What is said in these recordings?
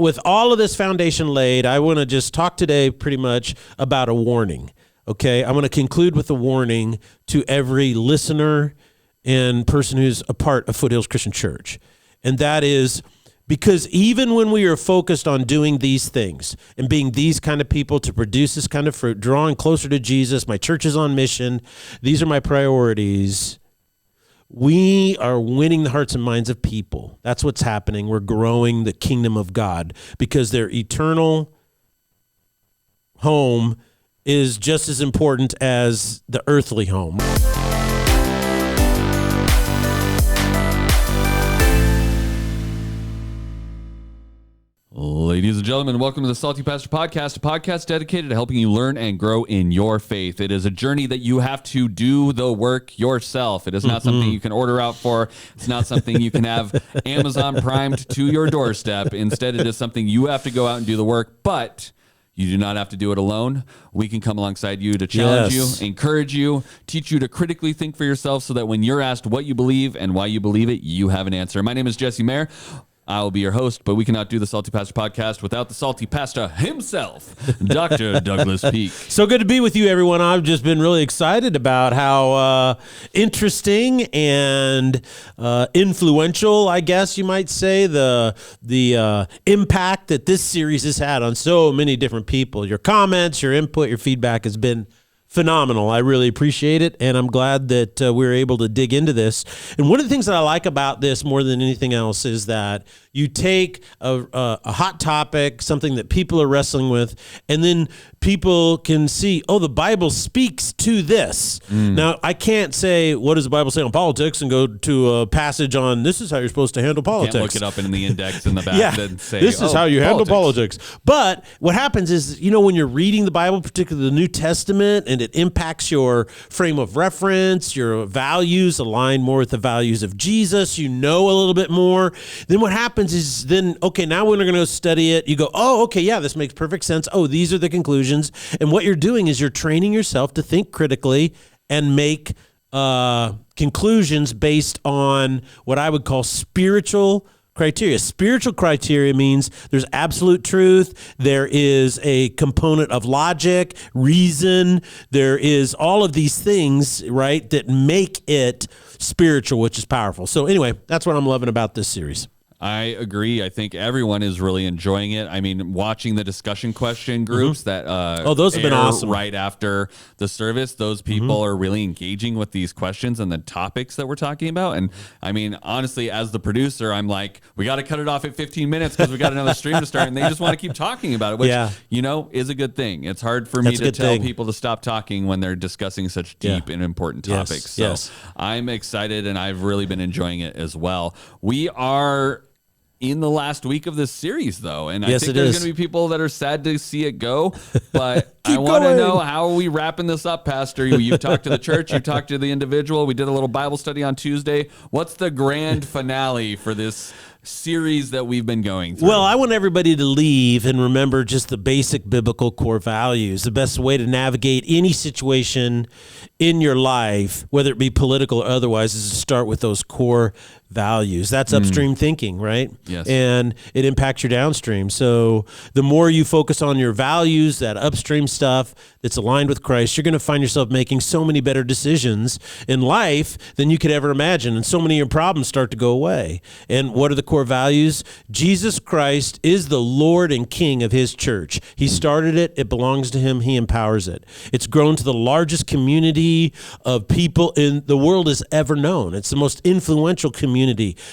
with all of this foundation laid, I want to just talk today pretty much about a warning. Okay, I'm going to conclude with a warning to every listener and person who's a part of Foothills Christian Church. And that is because even when we are focused on doing these things and being these kind of people to produce this kind of fruit, drawing closer to Jesus, my church is on mission, these are my priorities, we are winning the hearts and minds of people. That's what's happening. We're growing the kingdom of God because their eternal home is just as important as the earthly home. Ladies and gentlemen, welcome to the Salty Pastor Podcast, a podcast dedicated to helping you learn and grow in your faith. It is a journey that you have to do the work yourself. It is not something you can order out for. It's not something you can have Amazon primed to your doorstep. Instead, it is something you have to go out and do the work, but you do not have to do it alone. We can come alongside you to challenge you, encourage you, teach you to critically think for yourself so that when you're asked what you believe and why you believe it, you have an answer. My name is Jesse Maher. I will be your host, but we cannot do the Salty Pastor Podcast without the Salty Pastor himself, Dr. Douglas Peake. So good to be with you, everyone. I've just been really excited about how interesting and influential, I guess you might say, the impact that this series has had on so many different people. Your comments, your input, your feedback has been phenomenal. I really appreciate it, and I'm glad that we're able to dig into this. And one of the things that I like about this more than anything else is that you take a hot topic, something that people are wrestling with, and then people can see, oh, the Bible speaks to this. Now, I can't say, what does the Bible say on politics, and go to a passage on this is how you're supposed to handle politics. Can't look it up in the index in the back and say, this is how you handle politics. But what happens is, when you're reading the Bible, particularly the New Testament, and it impacts your frame of reference, your values align more with the values of Jesus, a little bit more, then what happens is then, okay, now when we're going to study it, you go, oh, okay, yeah, this makes perfect sense. Oh, these are the conclusions. And what you're doing is you're training yourself to think critically and make conclusions based on what I would call spiritual criteria. Spiritual criteria means there's absolute truth. There is a component of logic, reason. There is all of these things, right, that make it spiritual, which is powerful. So anyway, that's what I'm loving about this series. I agree. I think everyone is really enjoying it. I mean, watching the discussion question groups that those have been awesome right after the service. Those people are really engaging with these questions and the topics that we're talking about. And I mean, honestly, as the producer, I'm like, we got to cut it off at 15 minutes because we got another stream to start, and they just want to keep talking about it, which is a good thing. It's hard for me to tell people to stop talking when they're discussing such deep and important topics. So I'm excited, and I've really been enjoying it as well. We are in the last week of this series, though, and I think there's going to be people that are sad to see it go, but I want to know, how are we wrapping this up, Pastor? You've talked to the church, you've talked to the individual, we did a little Bible study on Tuesday. What's the grand finale for this series that we've been going through? Well, I want everybody to leave and remember just the basic biblical core values. The best way to navigate any situation in your life, whether it be political or otherwise, is to start with those core values. That's upstream thinking, right? Yes. And it impacts your downstream. So the more you focus on your values, that upstream stuff that's aligned with Christ, you're going to find yourself making so many better decisions in life than you could ever imagine. And so many of your problems start to go away. And what are the core values? Jesus Christ is the Lord and King of his church. He started it. It belongs to him. He empowers it. It's grown to the largest community of people in the world has ever known. It's the most influential community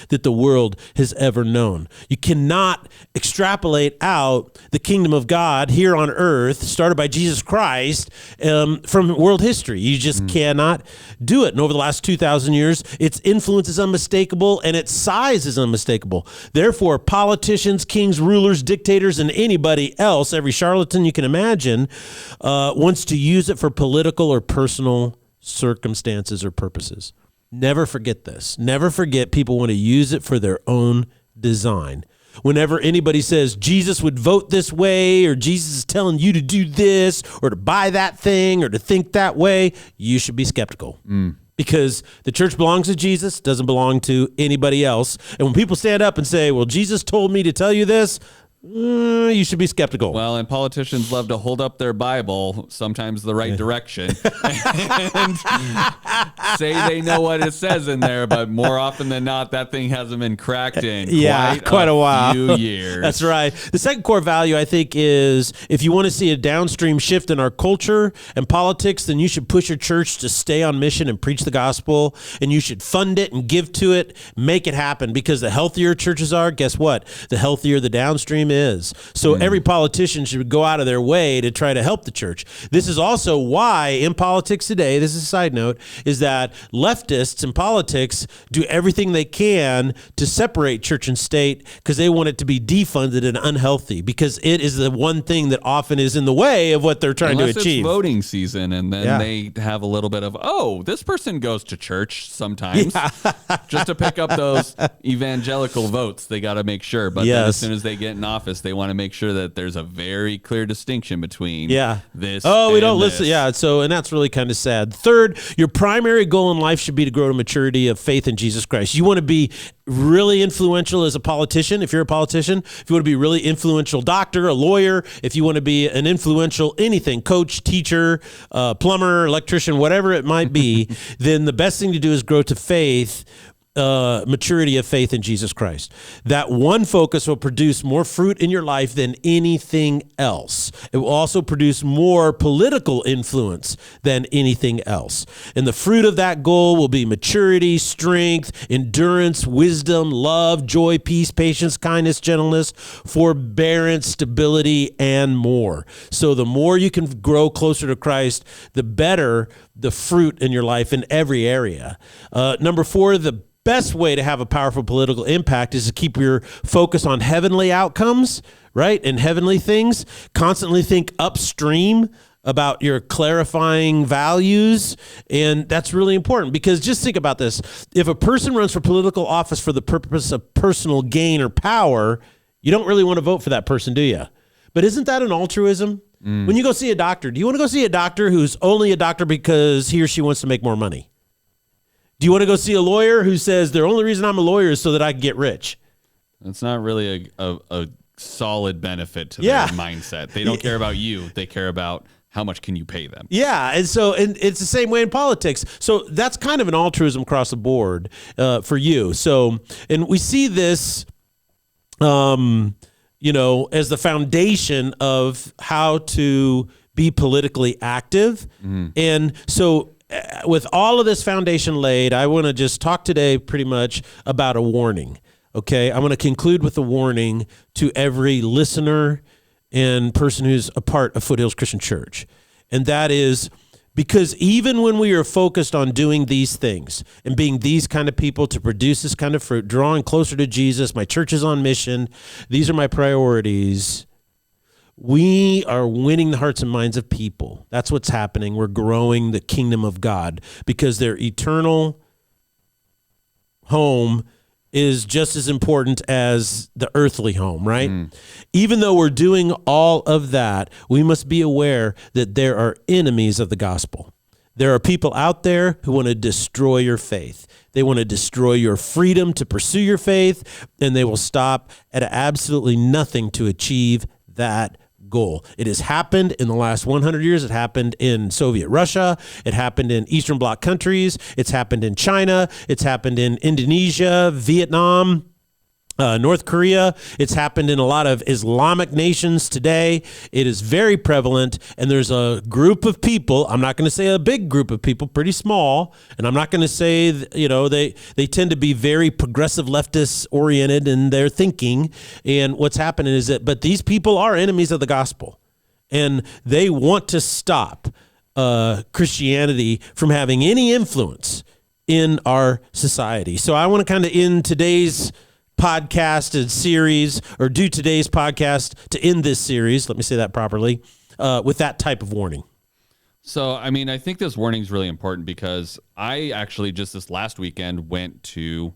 that the world has ever known. You cannot extrapolate out the kingdom of God here on earth, started by Jesus Christ, from world history. You just cannot do it. And over the last 2,000 years, its influence is unmistakable and its size is unmistakable. Therefore, politicians, kings, rulers, dictators, and anybody else, every charlatan you can imagine, wants to use it for political or personal circumstances or purposes. Never forget this. Never forget people want to use it for their own design. Whenever anybody says Jesus would vote this way, or Jesus is telling you to do this or to buy that thing or to think that way, you should be skeptical. Because the church belongs to Jesus, doesn't belong to anybody else. And when people stand up and say, well, Jesus told me to tell you this, You should be skeptical. Well, and politicians love to hold up their Bible, sometimes the right direction, and say they know what it says in there, but more often than not, that thing hasn't been cracked in quite a while. Few years. That's right. The second core value, I think, is if you want to see a downstream shift in our culture and politics, then you should push your church to stay on mission and preach the gospel, and you should fund it and give to it, make it happen, because the healthier churches are, guess what? The healthier the downstream is. So every politician should go out of their way to try to help the church. This is also why in politics today, this is a side note, is that leftists in politics do everything they can to separate church and state because they want it to be defunded and unhealthy, because it is the one thing that often is in the way of what they're trying to achieve. It's voting season, and then they have a little bit of, this person goes to church sometimes just to pick up those evangelical votes. They got to make sure. But then as soon as they get in office, they want to make sure that there's a very clear distinction between this. Oh, we don't this. listen. Yeah. So, and that's really kind of sad. Third, your primary goal in life should be to grow to maturity of faith in Jesus Christ. You want to be really influential as a politician, if you're a politician, if you want to be a really influential doctor, a lawyer, if you want to be an influential anything, coach, teacher, plumber, electrician, whatever it might be, then the best thing to do is grow to faith, maturity of faith in Jesus Christ. That one focus will produce more fruit in your life than anything else. It will also produce more political influence than anything else. And the fruit of that goal will be maturity, strength, endurance, wisdom, love, joy, peace, patience, kindness, gentleness, forbearance, stability, and more. So the more you can grow closer to Christ, the better the fruit in your life in every area. Number 4, the best way to have a powerful political impact is to keep your focus on heavenly outcomes, right? And heavenly things. Constantly think upstream about your clarifying values. And that's really important, because just think about this. If a person runs for political office for the purpose of personal gain or power, you don't really want to vote for that person, do you? But isn't that an altruism? When you go see a doctor, do you want to go see a doctor who's only a doctor because he or she wants to make more money? Do you want to go see a lawyer who says the only reason I'm a lawyer is so that I can get rich? That's not really a solid benefit to their mindset. They don't care about you. They care about how much can you pay them. Yeah, and it's the same way in politics. So that's kind of an altruism across the board for you. So, and we see this, as the foundation of how to be politically active. And so with all of this foundation laid, I want to just talk today pretty much about a warning. Okay, I'm going to conclude with a warning to every listener and person who's a part of Foothills Christian Church. And that is because even when we are focused on doing these things and being these kind of people to produce this kind of fruit, drawing closer to Jesus, my church is on mission, these are my priorities, we are winning the hearts and minds of people. That's what's happening. We're growing the kingdom of God because their eternal home is just as important as the earthly home, right? Even though we're doing all of that, we must be aware that there are enemies of the gospel. There are people out there who want to destroy your faith. They want to destroy your freedom to pursue your faith, and they will stop at absolutely nothing to achieve that goal. It has happened in the last 100 years. It happened in Soviet Russia. It happened in Eastern Bloc countries. It's happened in China. It's happened in Indonesia, Vietnam, North Korea. It's happened in a lot of Islamic nations today. It is very prevalent, and there's a group of people, I'm not going to say a big group of people, pretty small, and I'm not going to say, they tend to be very progressive leftist oriented in their thinking, and what's happening is that, but these people are enemies of the gospel, and they want to stop Christianity from having any influence in our society. So I want to kind of end today's podcast and series, or do today's podcast to end this series, let me say that properly, with that type of warning. So, I think this warning is really important because I actually just this last weekend went to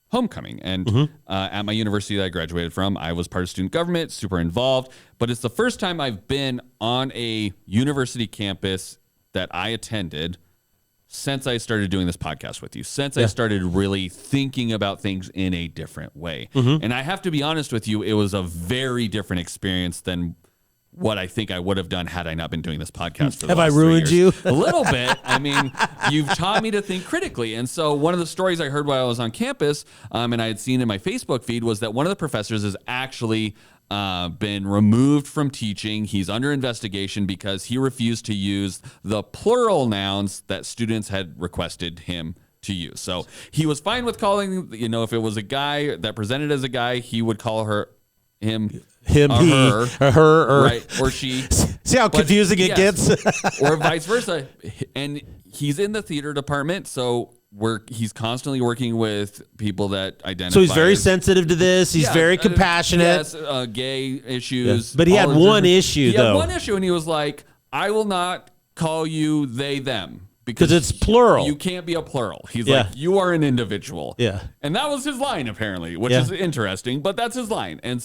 homecoming, and at my university that I graduated from, I was part of student government, super involved, but it's the first time I've been on a university campus that I attended since I started doing this podcast with you, since I started really thinking about things in a different way. And I have to be honest with you, it was a very different experience than what I think I would have done had I not been doing this podcast for the Have I last 3 ruined years. you? A little bit. I mean, you've taught me to think critically. And so one of the stories I heard while I was on campus, and I had seen in my Facebook feed, was that one of the professors has actually been removed from teaching. He's under investigation because he refused to use the plural nouns that students had requested him to use. So he was fine with calling, if it was a guy that presented as a guy, he would call him, he, her, or her, or right, or she. See how confusing it gets? Or vice versa. And he's in the theater department, so he's constantly working with people that identify. So he's very sensitive to this. He's very compassionate. Yes, gay issues. Yeah. But he had one issue, He had one issue, and he was like, I will not call you they, them. Because it's plural. You can't be a plural. He's like, you are an individual. Yeah. And that was his line, apparently, which is interesting, but that's his line. And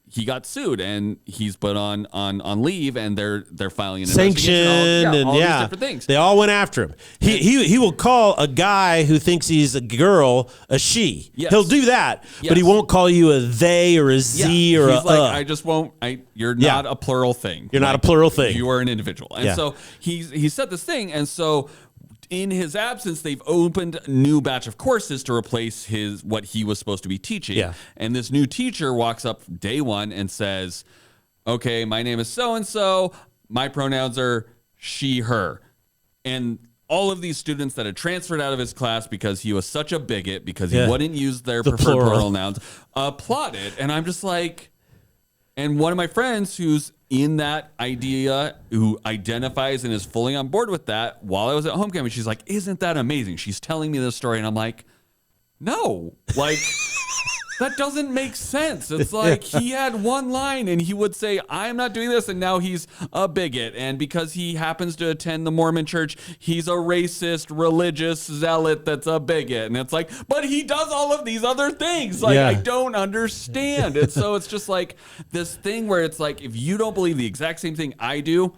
he got sued, and he's put on leave, and they're filing an sanction investigation, all these different things. They all went after him. He will call a guy who thinks he's a girl a she. Yes. He'll do that, but he won't call you a they or a z or he's a. Like, I just won't. You're not a plural thing. You're not a plural thing. You are an individual, and so he said this thing, and so. In his absence, they've opened a new batch of courses to replace what he was supposed to be teaching. Yeah. And this new teacher walks up day one and says, okay, my name is so-and-so. My pronouns are she, her. And all of these students that had transferred out of his class because he was such a bigot, because he wouldn't use their preferred plural nouns, applauded. And I'm just like, and one of my friends who's in that idea, who identifies and is fully on board with that, while I was at homecoming, she's like, isn't that amazing? She's telling me this story, and I'm like, no, like, that doesn't make sense. It's like he had one line, and he would say, I'm not doing this, and now he's a bigot, and because he happens to attend the Mormon church, he's a racist, religious zealot that's a bigot. And it's like, but he does all of these other things. Like, I don't understand. And so it's just like this thing where it's like, if you don't believe the exact same thing I do,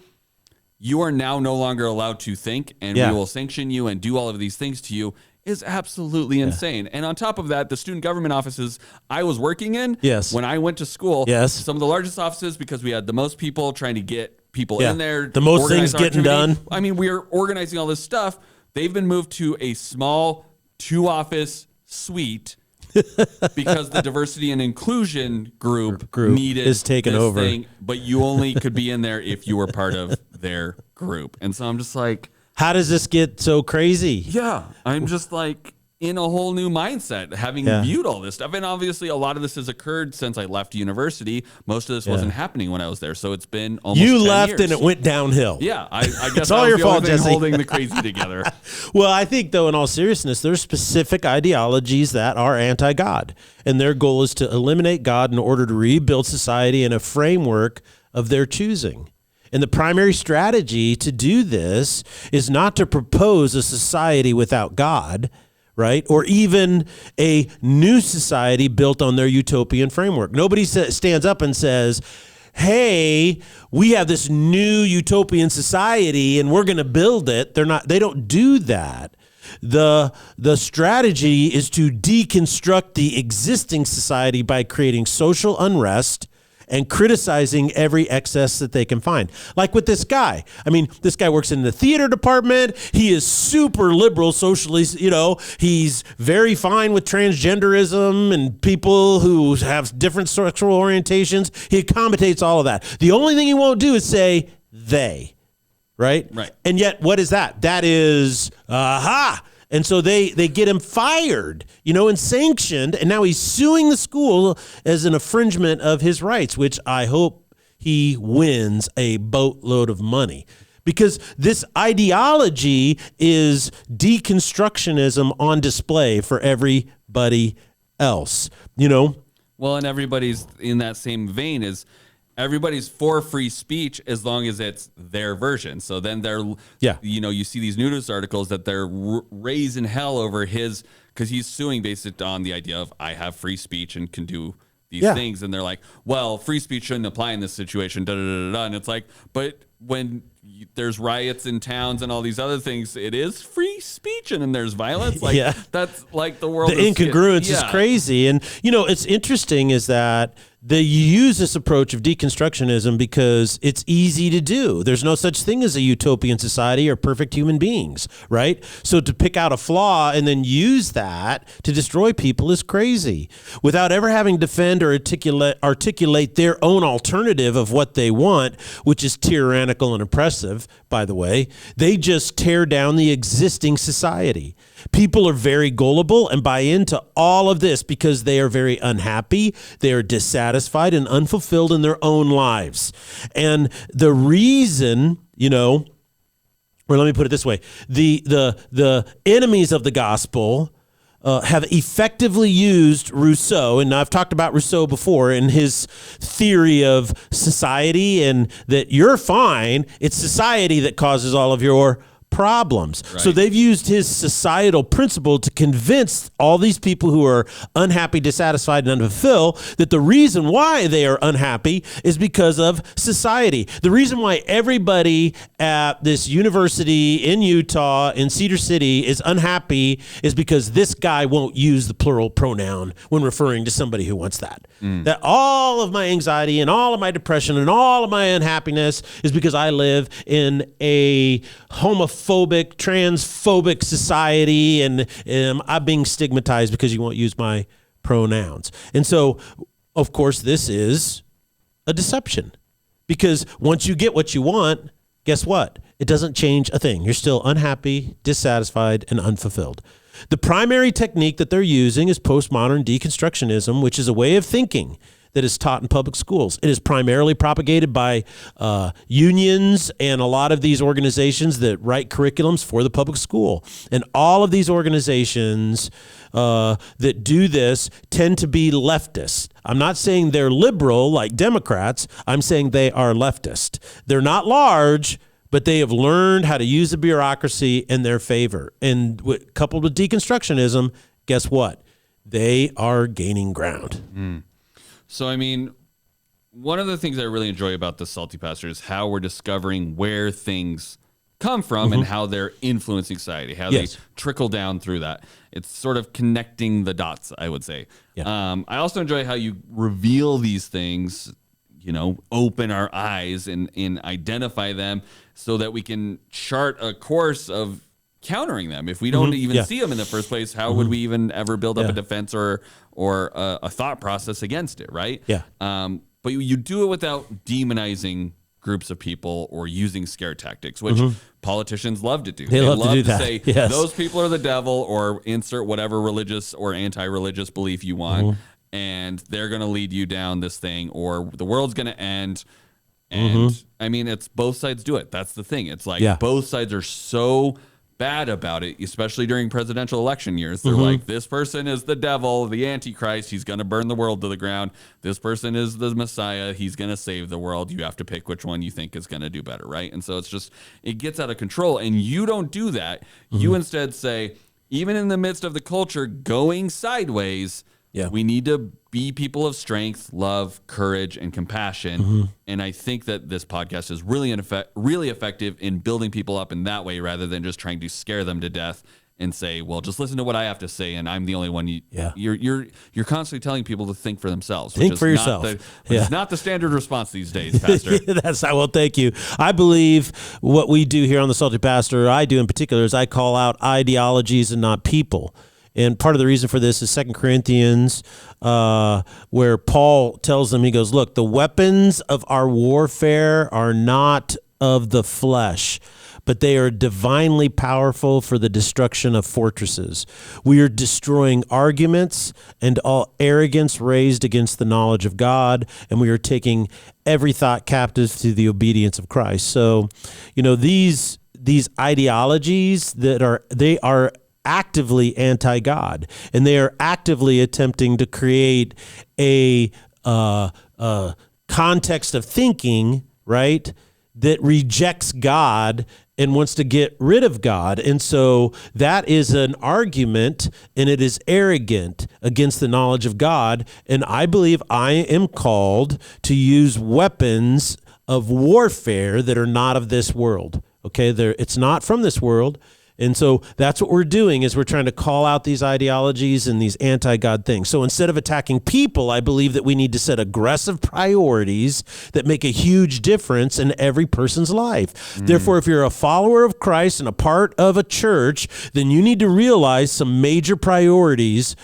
you are now no longer allowed to think, and we will sanction you and do all of these things to you. Is absolutely insane. And on top of that, the student government offices I was working in, when I went to school, some of the largest offices, because we had the most people trying to get people in there. The most things getting done. I mean, we are organizing all this stuff. They've been moved to a small 2-office suite because the diversity and inclusion group needed is taken this over. thing, but you only could be in there if you were part of their group. And so I'm just like, how does this get so crazy? Yeah, I'm just like in a whole new mindset, having viewed all this stuff. And obviously, a lot of this has occurred since I left university. Most of this wasn't happening when I was there. So it's been almost 10 left years. And it went downhill. Yeah, I guess it's all your fault, Jesse. Holding the crazy together. Well, I think, though, in all seriousness, there's specific ideologies that are anti-God. And their goal is to eliminate God in order to rebuild society in a framework of their choosing. And the primary strategy to do this is not to propose a society without God, right? Or even a new society built on their utopian framework. Nobody stands up and says, hey, we have this new utopian society and we're going to build it. They don't do that. The strategy is to deconstruct the existing society by creating social unrest and criticizing every excess that they can find. Like with this guy. I mean, this guy works in the theater department. He is super liberal socially, he's very fine with transgenderism and people who have different sexual orientations. He accommodates all of that. The only thing he won't do is say they, right? Right. And yet, what is that? That is, And so they get him fired, and sanctioned, and now he's suing the school as an infringement of his rights, which I hope he wins a boatload of money. Because this ideology is deconstructionism on display for everybody else, Well, and everybody's in that same vein is everybody's for free speech as long as it's their version. So then you see these news articles that they're raising hell over because he's suing based on the idea of I have free speech and can do these things. And they're like, well, free speech shouldn't apply in this situation. And it's like, but when there's riots in towns and all these other things, it is free speech, and then there's violence. Like that's like the world. The incongruence is crazy. And, it's interesting is that you use this approach of deconstructionism because it's easy to do. There's no such thing as a utopian society or perfect human beings, right? So to pick out a flaw and then use that to destroy people is crazy without ever having to defend or articulate their own alternative of what they want, which is tyrannical and oppressive, by the way. They just tear down the existing society. People are very gullible and buy into all of this because they are very unhappy, they are dissatisfied and unfulfilled in their own lives. And the reason, or let me put it this way, the enemies of the gospel have effectively used Rousseau, and I've talked about Rousseau before in his theory of society, and that you're fine, it's society that causes all of your problems. Right. So they've used his societal principle to convince all these people who are unhappy, dissatisfied, and unfulfilled that the reason why they are unhappy is because of society. The reason why everybody at this university in Utah, in Cedar City, is unhappy is because this guy won't use the plural pronoun when referring to somebody who wants that. That all of my anxiety and all of my depression and all of my unhappiness is because I live in a homophobic, transphobic society, and I'm being stigmatized because you won't use my pronouns. And so, of course, this is a deception, because once you get what you want, guess what? It doesn't change a thing. You're still unhappy, dissatisfied, and unfulfilled. The primary technique that they're using is postmodern deconstructionism, which is a way of thinking that is taught in public schools. It is primarily propagated by unions and a lot of these organizations that write curriculums for the public school. And all of these organizations that do this tend to be leftist. I'm not saying they're liberal like Democrats. I'm saying they are leftist. They're not large, but they have learned how to use the bureaucracy in their favor. And coupled with deconstructionism, guess what? They are gaining ground. So, I mean, one of the things I really enjoy about the Salty Pastor is how we're discovering where things come from and how they're influencing society, how they trickle down through that. It's sort of connecting the dots, I would say. I also enjoy how you reveal these things, open our eyes and identify them so that we can chart a course of countering them. If we don't even see them in the first place, how would we even ever build up a defense or a thought process against it, right? But you do it without demonizing groups of people or using scare tactics, which politicians love to do. They love to do that. Say, those people are the devil, or insert whatever religious or anti-religious belief you want, and they're going to lead you down this thing, or the world's going to end. And I mean, it's both sides do it. That's the thing. It's like both sides are so bad about it, especially during presidential election years. They're like, this person is the devil, the Antichrist. He's going to burn the world to the ground. This person is the Messiah. He's going to save the world. You have to pick which one you think is going to do better, right? And so it's just, it gets out of control. And you don't do that. You instead say, even in the midst of the culture going sideways, we need to be people of strength, love, courage, and compassion. And I think that this podcast is really effective in building people up in that way, rather than just trying to scare them to death and say, well, just listen to what I have to say, and I'm the only one. You're constantly telling people to think for themselves. Think for yourself. It's not the standard response these days, Pastor. Well, thank you. I believe what we do here on the Salty Pastor, I do in particular, is I call out ideologies and not people. And part of the reason for this is 2 Corinthians, where Paul tells them, he goes, look, the weapons of our warfare are not of the flesh, but they are divinely powerful for the destruction of fortresses. We are destroying arguments and all arrogance raised against the knowledge of God, and we are taking every thought captive to the obedience of Christ. So, these ideologies they are actively anti-God, and they are actively attempting to create a context of thinking, right, that rejects God and wants to get rid of God. And so that is an argument, and it is arrogant against the knowledge of God. And I believe I am called to use weapons of warfare that are not of this world. Okay, it's not from this world. And so that's what we're doing is we're trying to call out these ideologies and these anti-God things. So instead of attacking people, I believe that we need to set aggressive priorities that make a huge difference in every person's life. Therefore, if you're a follower of Christ and a part of a church, then you need to realize some major priorities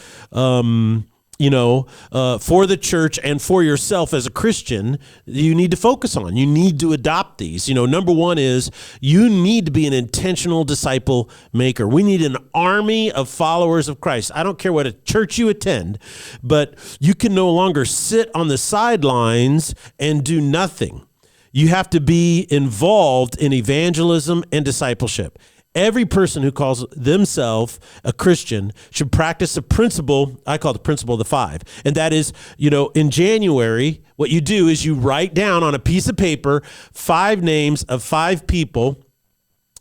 for the church and for yourself as a Christian, you need to focus on. You need to adopt these. Number one is you need to be an intentional disciple maker. We need an army of followers of Christ. I don't care what a church you attend, but you can no longer sit on the sidelines and do nothing. You have to be involved in evangelism and discipleship. Every person who calls themselves a Christian should practice a principle, I call it the principle of the five. And that is, in January, what you do is you write down on a piece of paper 5 names of 5 people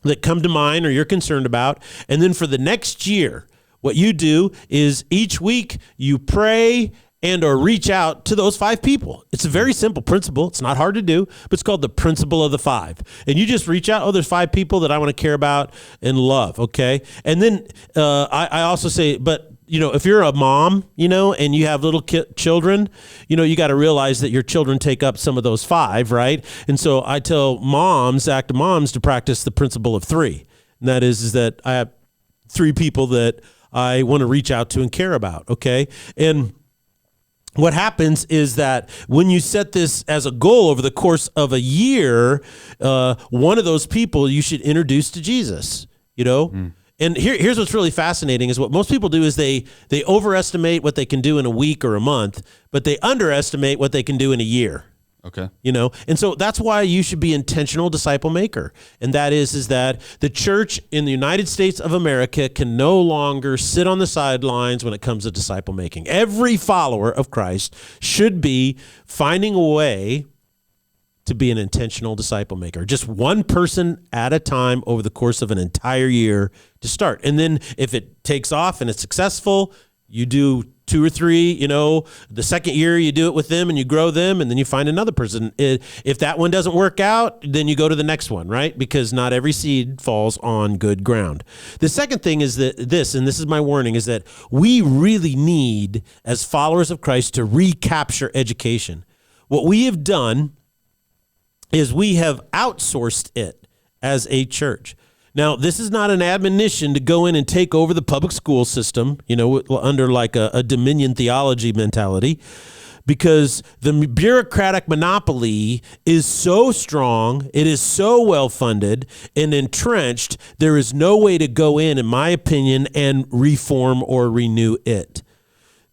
that come to mind or you're concerned about. And then for the next year, what you do is each week you pray and or reach out to those 5 people. It's a very simple principle. It's not hard to do, but it's called the principle of the 5. And you just reach out, there's 5 people that I want to care about and love, okay? And then I also say, but if you're a mom, and you have little children, you got to realize that your children take up some of those 5, right? And so I tell active moms to practice the principle of 3. And that is that I have 3 people that I want to reach out to and care about, okay? And what happens is that when you set this as a goal over the course of a year, one of those people you should introduce to Jesus, And here's what's really fascinating is what most people do is they overestimate what they can do in a week or a month, but they underestimate what they can do in a year. Okay. And so that's why you should be intentional disciple maker. And that is that the church in the United States of America can no longer sit on the sidelines when it comes to disciple making. Every follower of Christ should be finding a way to be an intentional disciple maker, just one person at a time over the course of an entire year to start. And then if it takes off and it's successful, you do 2 or 3, the second year you do it with them and you grow them and then you find another person. If that one doesn't work out, then you go to the next one, right? Because not every seed falls on good ground. The second thing is that this is my warning, is that we really need, as followers of Christ, to recapture education. What we have done is we have outsourced it as a church. Now, this is not an admonition to go in and take over the public school system, under like a dominion theology mentality, because the bureaucratic monopoly is so strong, it is so well funded and entrenched, there is no way to go in my opinion, and reform or renew it.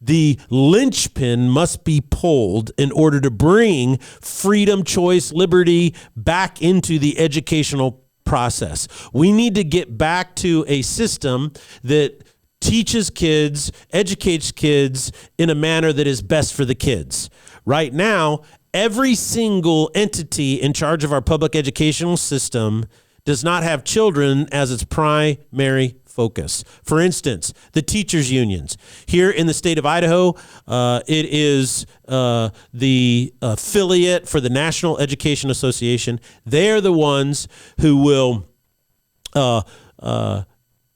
The linchpin must be pulled in order to bring freedom, choice, liberty back into the educational process. We need to get back to a system that teaches kids, educates kids in a manner that is best for the kids. Right now, every single entity in charge of our public educational system does not have children as its primary focus. For instance, the teachers' unions. Here in the state of Idaho, it is the affiliate for the National Education Association. They are the ones who will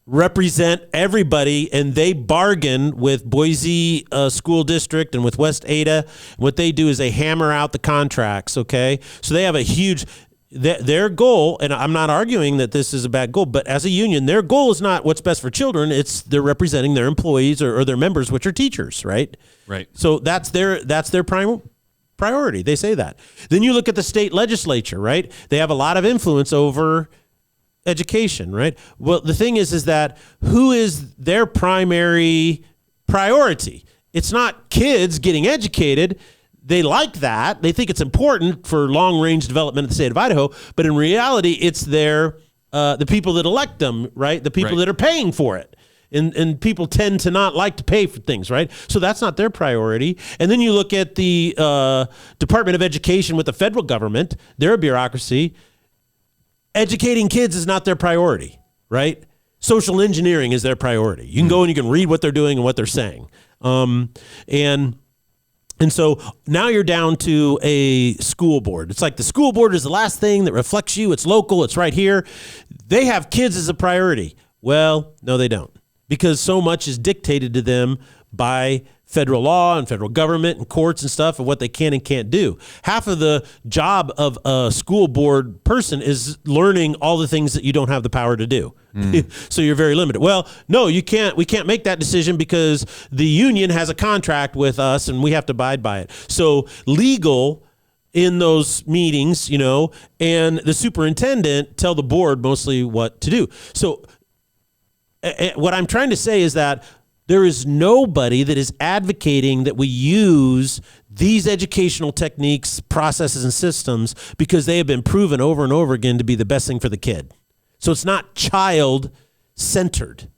represent everybody, and they bargain with Boise School District and with West Ada. What they do is they hammer out the contracts, okay? So they have a huge... Their goal, and I'm not arguing that this is a bad goal, but as a union, their goal is not what's best for children. It's they're representing their employees or their members, which are teachers, right? Right. So that's their prime priority. They say that. Then you look at the state legislature, right? They have a lot of influence over education, right? Well, the thing is that who is their primary priority? It's not kids getting educated. They like that. They think it's important for long-range development of the state of Idaho, but in reality, it's the people that elect them, right? The people that are paying for it. And people tend to not like to pay for things, right? So that's not their priority. And then you look at the Department of Education with the federal government. They're a bureaucracy. Educating kids is not their priority, right? Social engineering is their priority. You can go and you can read what they're doing and what they're saying. And And so now you're down to a school board. It's like the school board is the last thing that reflects you. It's local. It's right here. They have kids as a priority. Well, no, they don't, because so much is dictated to them by federal law and federal government and courts and stuff of what they can and can't do. Half of the job of a school board person is learning all the things that you don't have the power to do. So you're very limited. Well, no, you can't. We can't make that decision because the union has a contract with us and we have to abide by it. So legal in those meetings, and the superintendent tell the board mostly what to do. So what I'm trying to say is that there is nobody that is advocating that we use these educational techniques, processes, and systems because they have been proven over and over again to be the best thing for the kid. So it's not child-centered.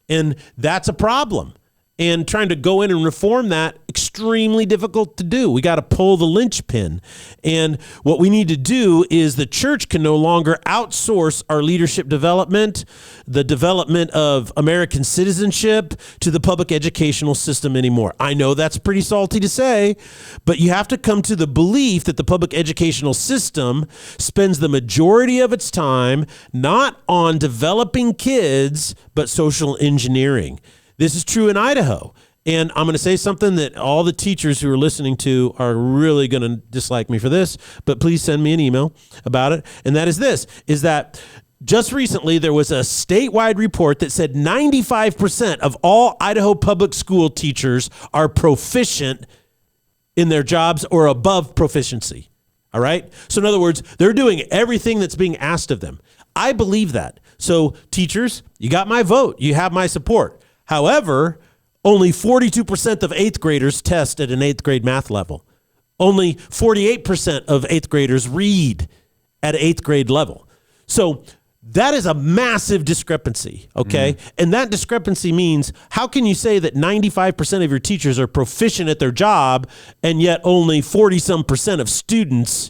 And that's a problem. And trying to go in and reform that, extremely difficult to do. We got to pull the linchpin. And what we need to do is the church can no longer outsource our leadership development, the development of American citizenship to the public educational system anymore. I know that's pretty salty to say, but you have to come to the belief that the public educational system spends the majority of its time not on developing kids, but social engineering. This is true in Idaho. And I'm going to say something that all the teachers who are listening to are really going to dislike me for this, but please send me an email about it. And that is this, is that just recently there was a statewide report that said 95% of all Idaho public school teachers are proficient in their jobs or above proficiency. All right? So in other words, they're doing everything that's being asked of them. I believe that. So teachers, you got my vote. You have my support. However, only 42% of 8th graders test at an 8th grade math level. Only 48% of 8th graders read at an 8th grade level. So that is a massive discrepancy, okay? And that discrepancy means, how can you say that 95% of your teachers are proficient at their job and yet only 40-some% of students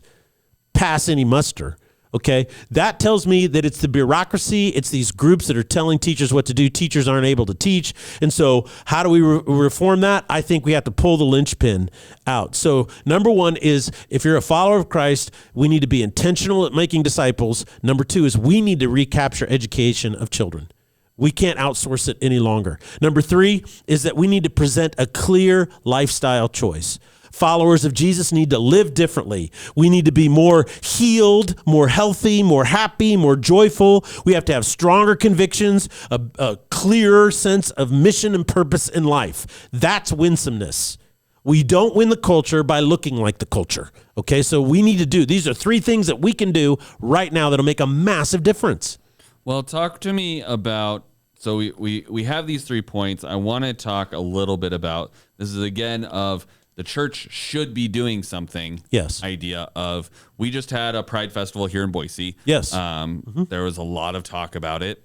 pass any muster? Okay, that tells me that it's the bureaucracy. It's these groups that are telling teachers what to do. Teachers aren't able to teach. And so how do we reform that? I think we have to pull the linchpin out. So number one is, if you're a follower of Christ, we need to be intentional at making disciples. Number two is we need to recapture education of children. We can't outsource it any longer. Number three is that we need to present a clear lifestyle choice. Followers of Jesus need to live differently. We need to be more healed, more healthy, more happy, more joyful. We have to have stronger convictions, a clearer sense of mission and purpose in life. That's winsomeness. We don't win the culture by looking like the culture. Okay, so we need to do, these are three things that we can do right now that'll make a massive difference. Well, talk to me about, so we have these 3 points. I want to talk a little bit about, this is again of, the church should be doing something. Yes. Idea of, we just had a Pride Festival here in Boise. Yes. There was a lot of talk about it.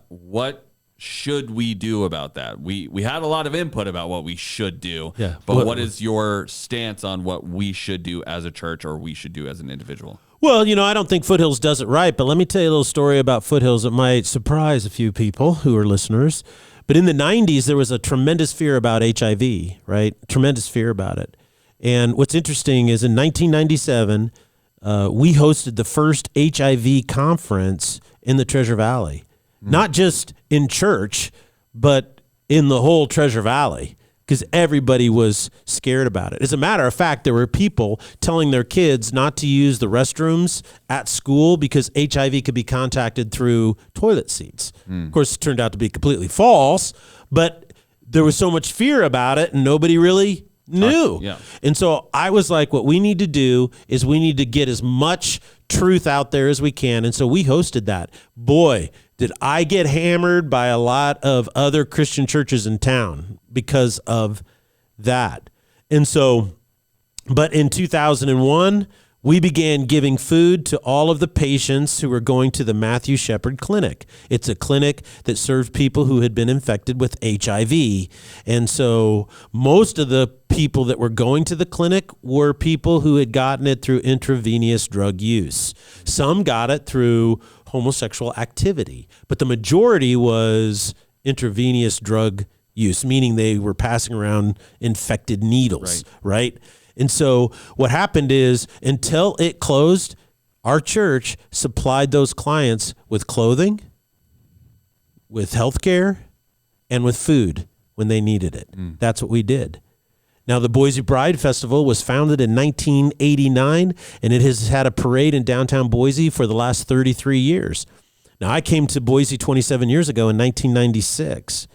What should we do about that? We had a lot of input about what we should do. Yeah. But what is your stance on what we should do as a church or we should do as an individual? Well, I don't think Foothills does it right, but let me tell you a little story about Foothills that might surprise a few people who are listeners. But in the 90s, there was a tremendous fear about HIV, right? Tremendous fear about it. And what's interesting is in 1997, we hosted the first HIV conference in the Treasure Valley. Not just in church, but in the whole Treasure Valley, because everybody was scared about it. As a matter of fact, there were people telling their kids not to use the restrooms at school because HIV could be contacted through toilet seats. Of course, it turned out to be completely false, but there was so much fear about it and nobody really knew. Yeah. And so I was like, what we need to do is we need to get as much truth out there as we can. And so we hosted that. Boy, did I get hammered by a lot of other Christian churches in town because of that. And so, but in 2001, we began giving food to all of the patients who were going to the Matthew Shepard Clinic. It's a clinic that serves people who had been infected with HIV. And so most of the people that were going to the clinic were people who had gotten it through intravenous drug use. Some got it through homosexual activity, but the majority was intravenous drug use, meaning they were passing around infected needles, right? And so what happened is until it closed, our church supplied those clients with clothing, with health care, and with food when they needed it. That's what we did. Now, the Boise Pride Festival was founded in 1989, and it has had a parade in downtown Boise for the last 33 years. Now, I came to Boise 27 years ago in 1996,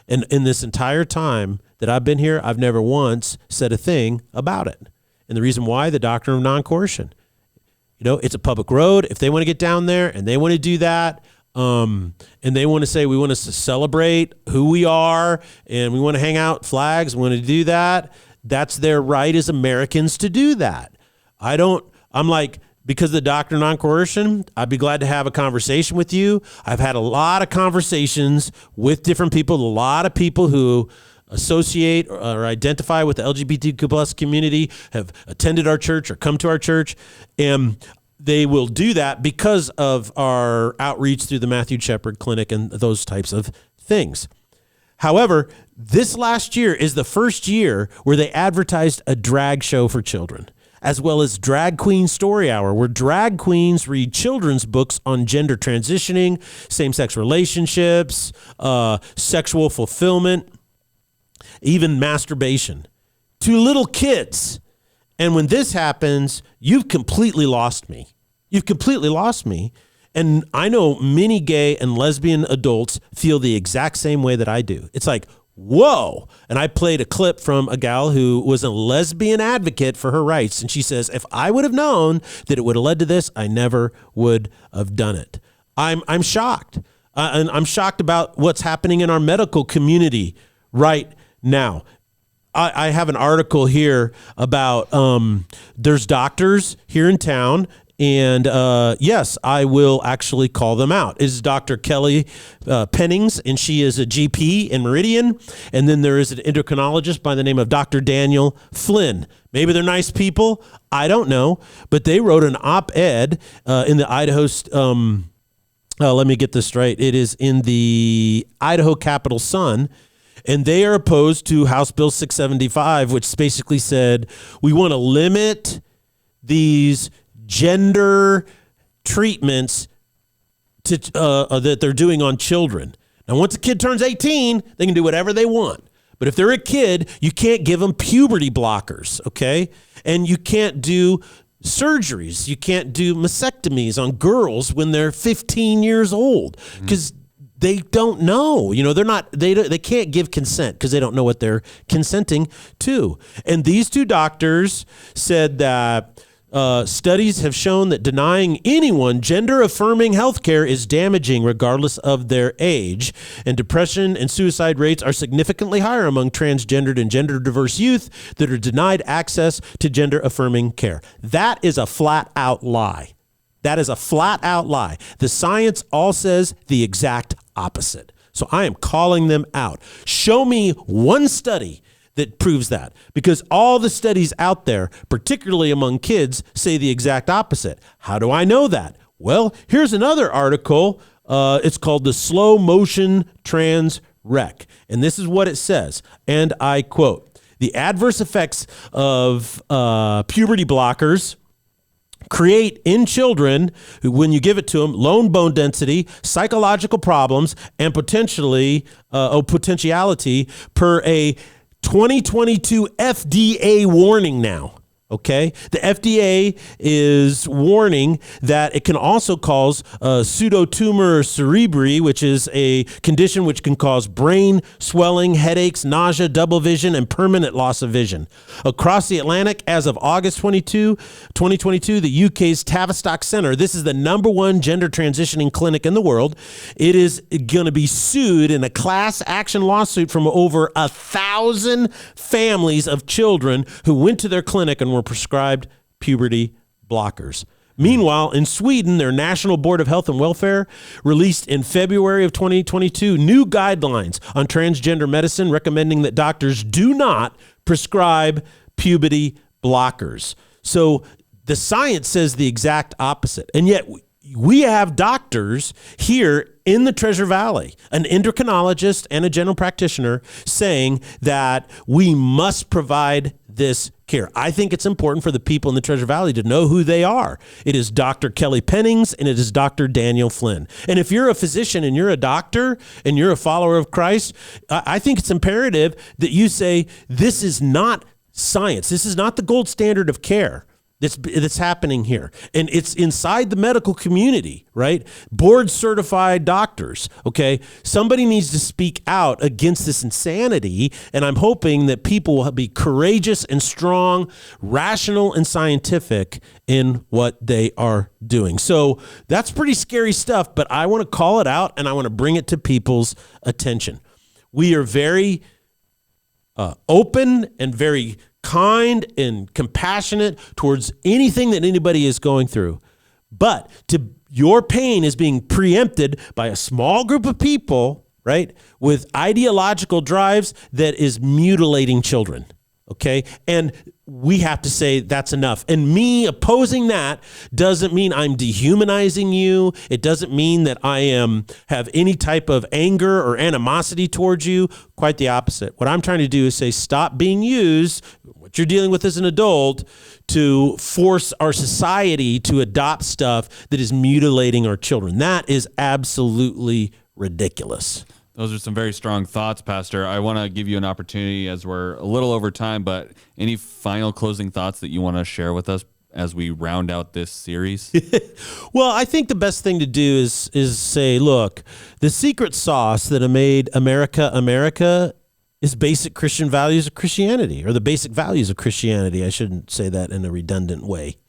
and in this entire time that I've been here, I've never once said a thing about it. And the reason why, the doctrine of non-coercion. You know, it's a public road. If they want to get down there and they want to do that, and they want to say we want to celebrate who we are and we want to hang out flags, we want to do that, that's their right as Americans to do that. I'm like, because of the doctrine of non-coercion, I'd be glad to have a conversation with you. I've had a lot of conversations with different people, a lot of people who associate or identify with the LGBTQ plus community have attended our church or come to our church, and they will do that because of our outreach through the Matthew Shepard Clinic and those types of things. However, this last year is the first year where they advertised a drag show for children, as well as Drag Queen Story Hour, where drag queens read children's books on gender transitioning, same-sex relationships, sexual fulfillment, even masturbation, to little kids. And when this happens, you've completely lost me. You've completely lost me. And I know many gay and lesbian adults feel the exact same way that I do. It's like, whoa. And I played a clip from a gal who was a lesbian advocate for her rights. And she says, if I would have known that it would have led to this, I never would have done it. I'm shocked. And I'm shocked about what's happening in our medical community right now. I have an article here about there's doctors here in town, and yes, I will actually call them out. It's Dr. Kelly Pennings, and she is a GP in Meridian, and then there is an endocrinologist by the name of Dr. Daniel Flynn. Maybe they're nice people, I don't know, but they wrote an op-ed in the Idaho. Let me get this straight. It is in the Idaho Capital Sun. And they are opposed to House Bill 675, which basically said we want to limit these gender treatments to that they're doing on children. Now, once a kid turns 18, they can do whatever they want. But if they're a kid, you can't give them puberty blockers, okay? And you can't do surgeries. You can't do mastectomies on girls when they're 15 years old because they don't know, they can't give consent because they don't know what they're consenting to. And these two doctors said that studies have shown that denying anyone gender-affirming health care is damaging regardless of their age. And depression and suicide rates are significantly higher among transgendered and gender-diverse youth that are denied access to gender-affirming care. That is a flat-out lie. That is a flat-out lie. The science all says the exact opposite. So I am calling them out. Show me one study that proves that, because all the studies out there, particularly among kids, say the exact opposite. How do I know that? Well, here's another article. It's called The Slow Motion Trans Wreck. And this is what it says. And I quote, the adverse effects of puberty blockers create in children, who, when you give it to them, low bone density, psychological problems, and potentiality per a 2022 FDA warning now. Okay, the FDA is warning that it can also cause pseudotumor cerebri, which is a condition which can cause brain swelling, headaches, nausea, double vision, and permanent loss of vision. Across the Atlantic, as of August 2022, the UK's Tavistock Centre, this is the #1 gender transitioning clinic in the world, it is going to be sued in a class action lawsuit from over 1,000 families of children who went to their clinic and were prescribed puberty blockers. Meanwhile, in Sweden, their National Board of Health and Welfare released in February of 2022 new guidelines on transgender medicine recommending that doctors do not prescribe puberty blockers. So the science says the exact opposite. And yet we have doctors here in the Treasure Valley, an endocrinologist and a general practitioner, saying that we must provide this care. I think it's important for the people in the Treasure Valley to know who they are. It is Dr. Kelly Pennings and it is Dr. Daniel Flynn. And if you're a physician and you're a doctor and you're a follower of Christ, I think it's imperative that you say, this is not science. This is not the gold standard of care that's happening here. And it's inside the medical community, right? Board certified doctors, okay? Somebody needs to speak out against this insanity. And I'm hoping that people will be courageous and strong, rational and scientific in what they are doing. So that's pretty scary stuff, but I want to call it out and I want to bring it to people's attention. We are very open and very kind and compassionate towards anything that anybody is going through. But your pain is being preempted by a small group of people, right, with ideological drives that is mutilating children. Okay. And we have to say that's enough. And me opposing that doesn't mean I'm dehumanizing you. It doesn't mean that I have any type of anger or animosity towards you. Quite the opposite. What I'm trying to do is say, stop being used, what you're dealing with as an adult, to force our society to adopt stuff that is mutilating our children. That is absolutely ridiculous. Those are some very strong thoughts, Pastor. I want to give you an opportunity as we're a little over time, but any final closing thoughts that you want to share with us as we round out this series? Well, I think the best thing to do is say, look, the secret sauce that made America America is basic Christian values of Christianity, or the basic values of Christianity. I shouldn't say that in a redundant way.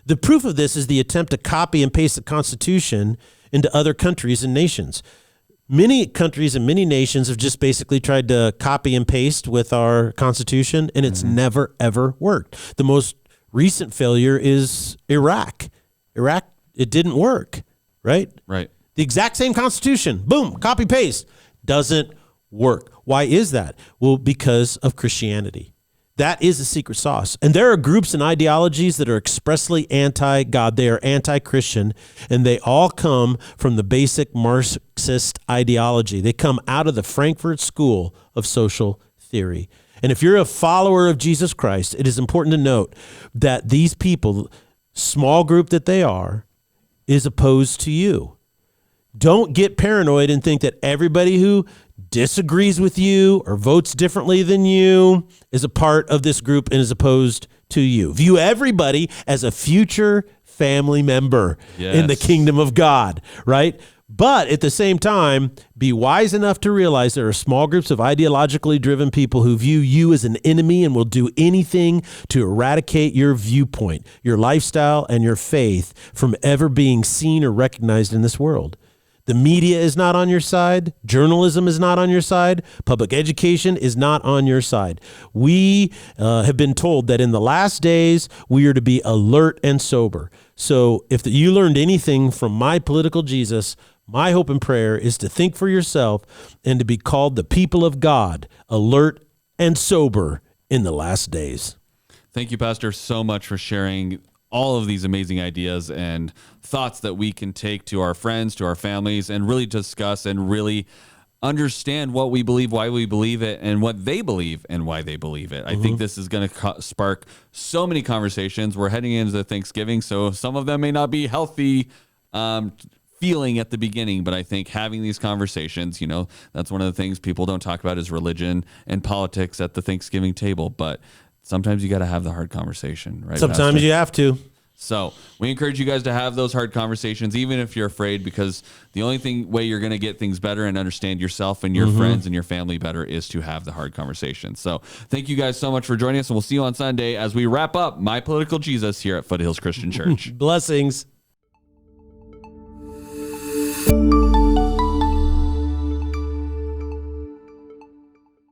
The proof of this is the attempt to copy and paste the Constitution into other countries and nations. Many countries and many nations have just basically tried to copy and paste with our Constitution, and it's never, ever worked. The most recent failure is Iraq. Iraq, it didn't work, right? Right. The exact same Constitution, boom, copy, paste, doesn't work. Why is that? Well, because of Christianity. That is the secret sauce. And there are groups and ideologies that are expressly anti-God. They are anti-Christian, and they all come from the basic Marxist ideology. They come out of the Frankfurt School of Social Theory. And if you're a follower of Jesus Christ, it is important to note that these people, small group that they are, is opposed to you. Don't get paranoid and think that everybody who disagrees with you or votes differently than you is a part of this group and is opposed to you. View everybody as a future family member in the kingdom of God, right? But at the same time, be wise enough to realize there are small groups of ideologically driven people who view you as an enemy and will do anything to eradicate your viewpoint, your lifestyle, and your faith from ever being seen or recognized in this world. The media is not on your side. Journalism is not on your side. Public education is not on your side. We have been told that in the last days, we are to be alert and sober. So if you learned anything from my political Jesus, my hope and prayer is to think for yourself and to be called the people of God, alert and sober in the last days. Thank you, Pastor, so much for sharing all of these amazing ideas and thoughts that we can take to our friends, to our families, and really discuss and really understand what we believe, why we believe it, and what they believe and why they believe it. I think this is going to spark so many conversations. We're heading into Thanksgiving, so some of them may not be healthy feeling at the beginning, but I think having these conversations, that's one of the things people don't talk about is religion and politics at the Thanksgiving table, but sometimes you got to have the hard conversation, right? Sometimes Pastor? you have to. So we encourage you guys to have those hard conversations, even if you're afraid, because the only way you're going to get things better and understand yourself and your friends and your family better is to have the hard conversations. So thank you guys so much for joining us, and we'll see you on Sunday as we wrap up My Political Jesus here at Foothills Christian Church. Blessings.